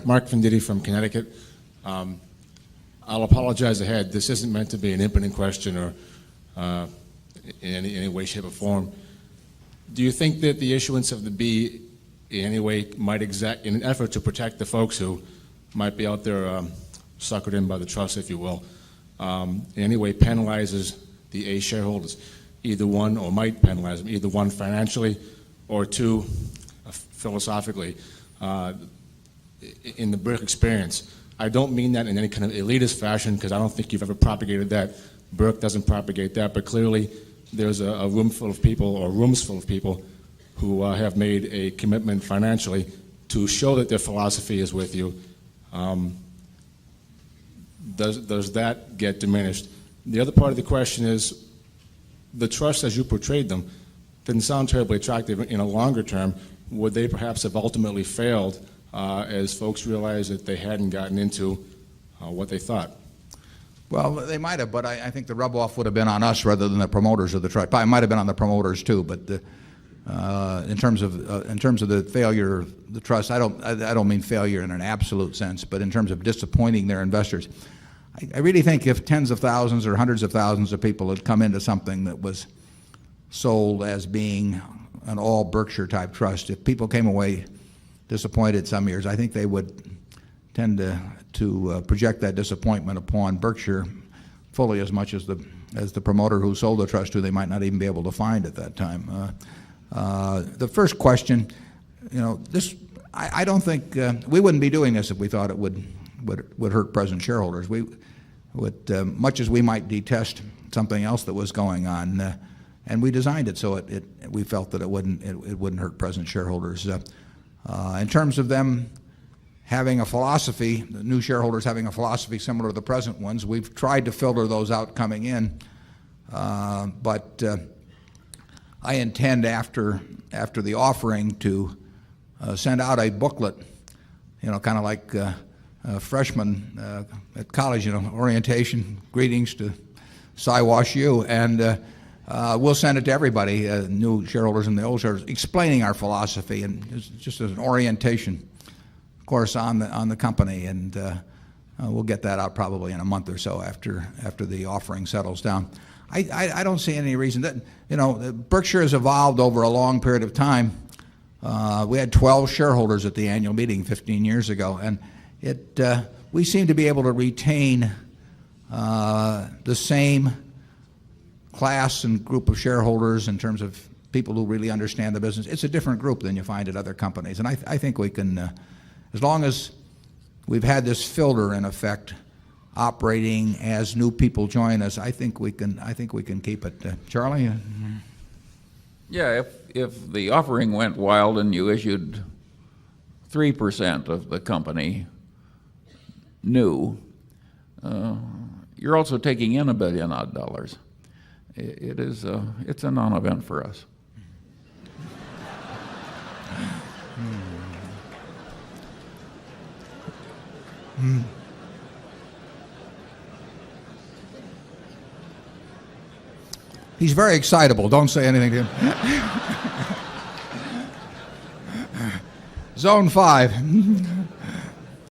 Mark Venditti from Connecticut. I'll apologize ahead. This isn't meant to be an impotent question or in any way, shape, or form. Do you think that the issuance of the B in any way might in an effort to protect the folks who might be out there suckered in by the trust, if you will, in any way penalizes the A shareholders, either one, or might penalize them, either one financially or two philosophically, in the Burke experience? I don't mean that in any kind of elitist fashion, because I don't think you've ever propagated that. Burke doesn't propagate that, but clearly there's a room full of people, or rooms full of people, who have made a commitment financially to show that their philosophy is with you. Does that get diminished? The other part of the question is, the trust as you portrayed them didn't sound terribly attractive in a longer term. Would they perhaps have ultimately failed as folks realized that they hadn't gotten into what they thought? Well, they might have, but I think the rub-off would have been on us rather than the promoters of the trust. Probably might have been on the promoters too, but in terms of the failure of the trust, I don't mean failure in an absolute sense, but in terms of disappointing their investors. I really think if tens of thousands or hundreds of thousands of people had come into something that was sold as being an all Berkshire type trust, if people came away disappointed some years, I think they would tend to project that disappointment upon Berkshire fully as much as the promoter who sold the trust, who they might not even be able to find at that time. The first question, I don't think we wouldn't be doing this if we thought it would hurt present shareholders. We would, much as we might detest something else that was going on, and we designed it so we felt that it wouldn't hurt present shareholders. In terms of them having a philosophy, the new shareholders having a philosophy similar to the present ones, we've tried to filter those out coming in, but I intend after the offering to send out a booklet, kind of like freshmen at college, orientation, greetings to Siwash U, and we'll send it to everybody, new shareholders and the old shareholders, explaining our philosophy and just as an orientation course on the company, and we'll get that out probably in a month or so after the offering settles down. I don't see any reason that Berkshire has evolved over a long period of time. We had 12 shareholders at the annual meeting 15 years ago, and we seem to be able to retain the same class and group of shareholders in terms of people who really understand the business. It's a different group than you find at other companies, and I think we can, as long as we've had this filter in effect operating as new people join us, I think we can keep it. Charlie? Yeah, if the offering went wild and you issued 3% of the company new, you're also taking in $1 billion odd. It's a non-event for us. He's very excitable. Don't say anything to him. Zone 5.